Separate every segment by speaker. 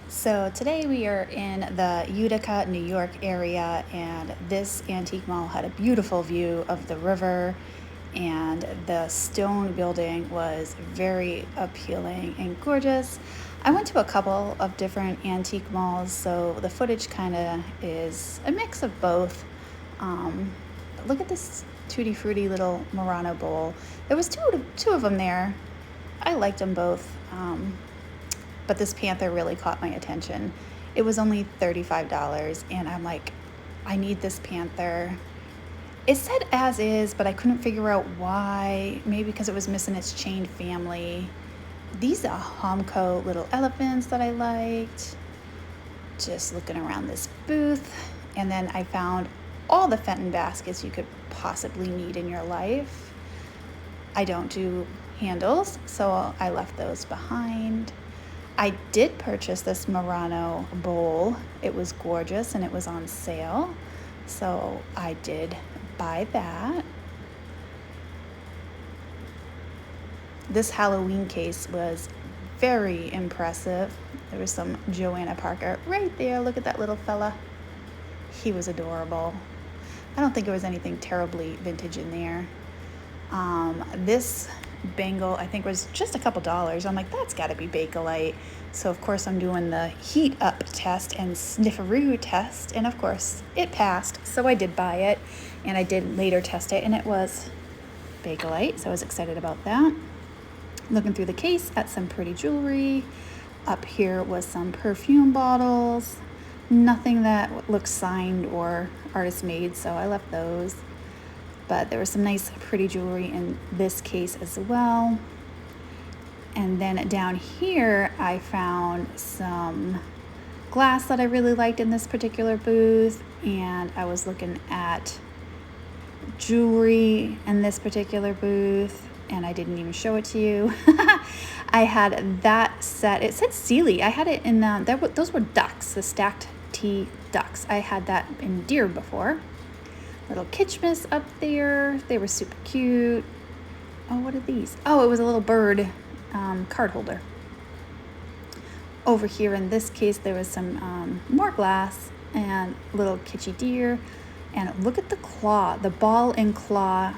Speaker 1: So today we are in the Utica, New York area, and this antique mall had a beautiful view of the river, and the stone building was very appealing and gorgeous. I went to a couple of different antique malls, so the footage kind of is a mix of both. But look at this tutti frutti little Murano bowl. There was two of them there. I liked them both. But this panther really caught my attention. It was only $35, and I'm like, I need this panther. It said as is, but I couldn't figure out why. Maybe because it was missing its chained family. These are Homco little elephants that I liked. Just looking around this booth, and then I found all the Fenton baskets you could possibly need in your life. I don't do handles, so I left those behind. I did purchase this Murano bowl. It was gorgeous and it was on sale, so I did buy that. This Halloween case was very impressive. There was some Joanna Parker right there. Look at that little fella. He was adorable. I don't think there was anything terribly vintage in there. This bangle I think was just a couple dollars. I'm like, that's got to be Bakelite. So of course I'm doing the heat up test and snifferoo test, and of course it passed. So I did buy it, and I did later test it, and it was Bakelite. So I was excited about that. Looking through the case at some pretty jewelry. Up here was some perfume bottles. Nothing that looks signed or artist made, so I left those. But there was some nice pretty jewelry in this case as well. And then down here I found some glass that I really liked in this particular booth, and I was looking at jewelry in this particular booth, and I didn't even show it to you. I had that set. It said Sealy. I had it in those were ducks, the stacked T ducks. I had that in deer before. Little Kitschmas up there. They were super cute. Oh, what are these? Oh, it was a little bird card holder. Over here in this case, there was some more glass and little kitschy deer. And look at the claw, the ball and claw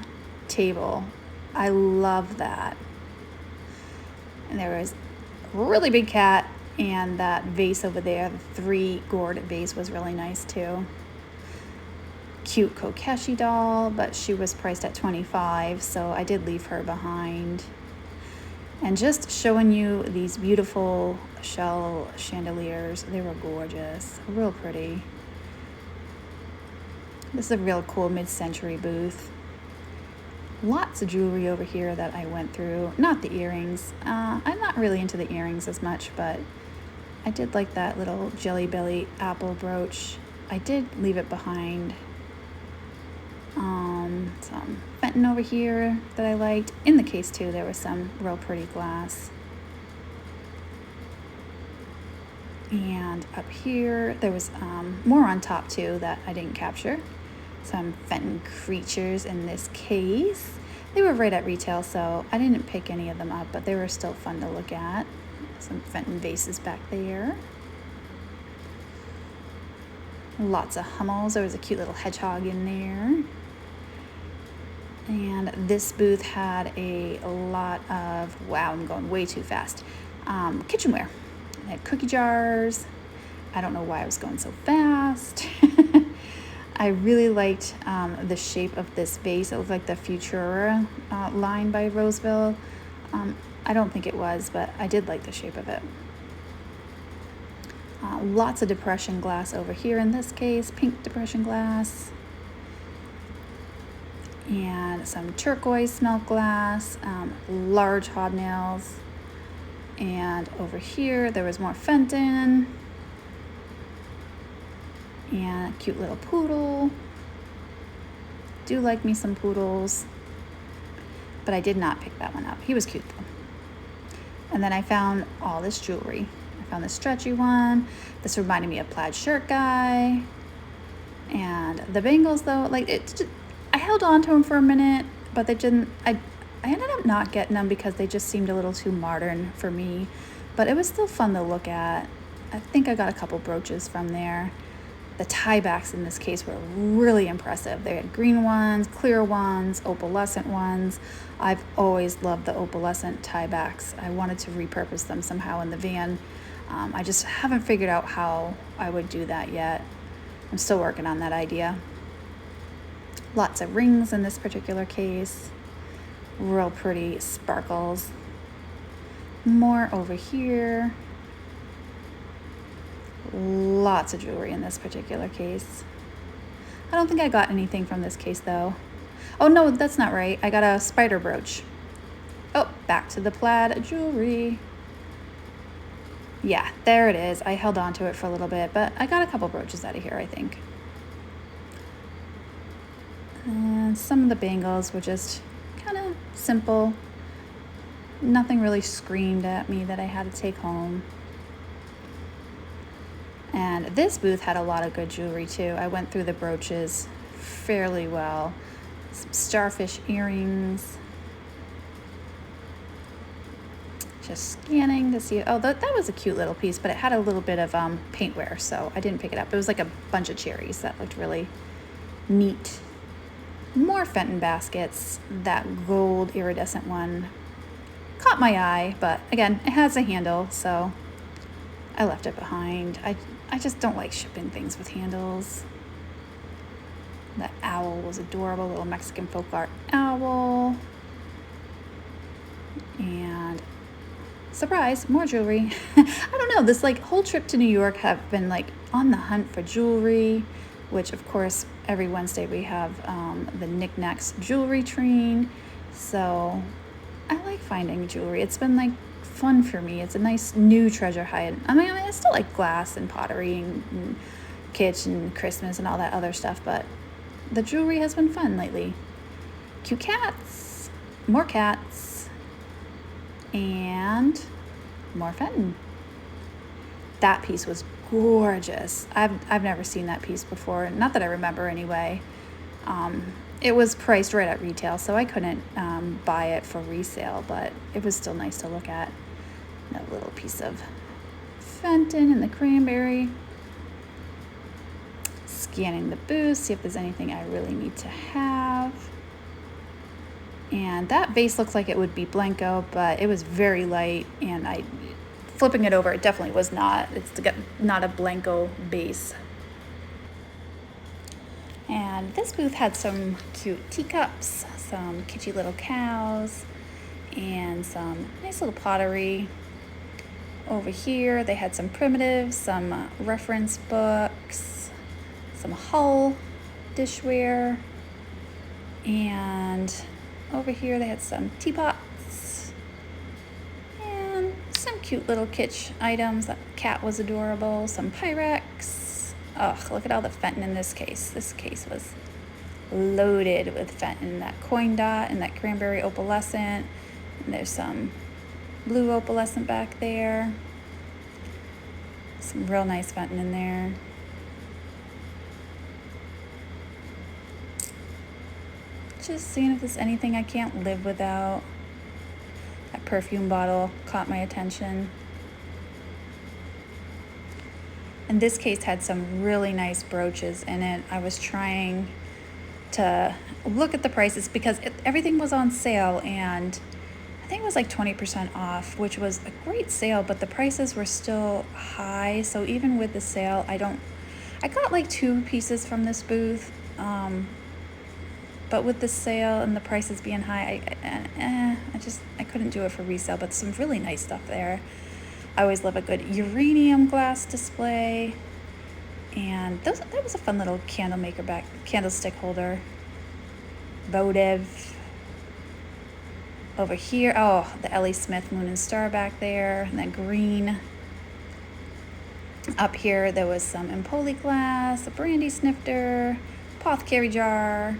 Speaker 1: table. I love that. And there was a really big cat, and that vase over there, the 3 gourd vase, was really nice too. Cute Kokeshi doll, but she was priced at $25, so I did leave her behind. And just showing you these beautiful shell chandeliers. They were gorgeous, real pretty. This is a real cool mid-century booth. Lots of jewelry over here that I went through. Not the earrings. I'm not really into the earrings as much, but I did like that little Jelly Belly apple brooch. I did leave it behind. Some Fenton over here that I liked. In the case too, there was some real pretty glass. And up here, there was more on top too that I didn't capture. Some Fenton creatures in this case. They were right at retail, so I didn't pick any of them up, but they were still fun to look at. Some Fenton vases back there. Lots of Hummels. There was a cute little hedgehog in there. And this booth had a lot of, wow, I'm going way too fast, kitchenware. They had cookie jars. I don't know why I was going so fast. I really liked the shape of this vase. It looked like the Futura line by Roseville. I don't think it was, but I did like the shape of it. Lots of depression glass over here in this case, pink depression glass. And some turquoise smelt glass, large hobnails. And over here there was more Fenton. And a cute little poodle. Do like me some poodles. But I did not pick that one up. He was cute though. And then I found all this jewelry. I found this stretchy one. This reminded me of Plaid Shirt Guy. And the bangles though, like I held on to them for a minute, but they didn't, I ended up not getting them because they just seemed a little too modern for me. But it was still fun to look at. I think I got a couple brooches from there. The tiebacks in this case were really impressive. They had green ones, clear ones, opalescent ones. I've always loved the opalescent tiebacks. I wanted to repurpose them somehow in the van. I just haven't figured out how I would do that yet. I'm still working on that idea. Lots of rings in this particular case. Real pretty sparkles. More over here. Lots of jewelry in this particular case. I don't think I got anything from this case though. Oh no, that's not right. I got a spider brooch. Oh, back to the plaid jewelry. Yeah, there it is. I held on to it for a little bit, but I got a couple brooches out of here, I think. And some of the bangles were just kind of simple. Nothing really screamed at me that I had to take home. And this booth had a lot of good jewelry too. I went through the brooches fairly well. Some starfish earrings. Just scanning to see. Oh, that was a cute little piece, but it had a little bit of paintwear, so I didn't pick it up. It was like a bunch of cherries that looked really neat. More Fenton baskets. That gold iridescent one caught my eye, but again, it has a handle, so I left it behind. I just don't like shipping things with handles. The owl was adorable, little Mexican folk art owl. And surprise, more jewelry. I don't know, this like whole trip to New York have been like on the hunt for jewelry, which of course every Wednesday we have the Knickknacks jewelry train. So I like finding jewelry. It's been like fun for me. It's a nice new treasure hunt. I mean, I still like glass and pottery and kitchen, Christmas and all that other stuff, but the jewelry has been fun lately. Cute cats, more cats, and more Fenton. That piece was gorgeous. I've never seen that piece before, not that I remember anyway. It was priced right at retail, so I couldn't buy it for resale, but it was still nice to look at. That little piece of Fenton and the cranberry. Scanning the booth, see if there's anything I really need to have. And that vase looks like it would be Blanco, but it was very light, and flipping it over, it definitely was not. It's not a Blanco base. And this booth had some cute teacups, some kitschy little cows, and some nice little pottery. Over here, they had some primitives, some reference books, some Hull dishware, and over here they had some teapots, and some cute little kitsch items. That cat was adorable, some Pyrex. Ugh, look at all the Fenton in this case. This case was loaded with Fenton. That coin dot and that cranberry opalescent. And there's some blue opalescent back there. Some real nice Fenton in there. Just seeing if there's anything I can't live without. That perfume bottle caught my attention. And this case had some really nice brooches in it. I was trying to look at the prices because everything was on sale, and I think it was like 20% off, which was a great sale, but the prices were still high. So even with the sale, I got like 2 pieces from this booth. But with the sale and the prices being high, I couldn't do it for resale, but some really nice stuff there. I always love a good uranium glass display. And that was a fun little candlestick holder. Votive. Over here, oh, the Ellie Smith Moon and Star back there, and then green. Up here, there was some Empoli glass, a brandy snifter, apothecary jar.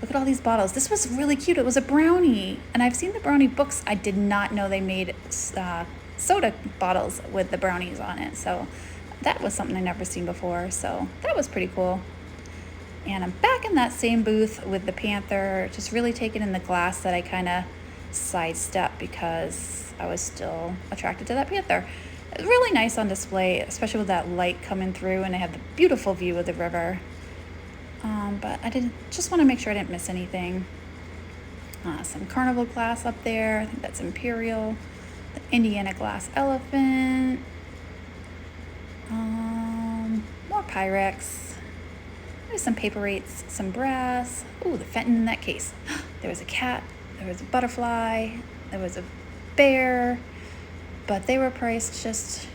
Speaker 1: Look at all these bottles. This was really cute. It was a brownie, and I've seen the brownie books. I did not know they made soda bottles with the brownies on it, so that was something I never seen before, so that was pretty cool. And I'm back in that same booth with the Panther, just really taking in the glass that I kind of sidestepped because I was still attracted to that Panther. It's really nice on display, especially with that light coming through, and they have the beautiful view of the river. But I didn't just want to make sure I didn't miss anything. Some carnival glass up there. I think that's Imperial. The Indiana glass elephant. More Pyrex. There's some Paper 8s, some brass. Ooh, the Fenton in that case. There was a cat. There was a butterfly. There was a bear. But they were priced just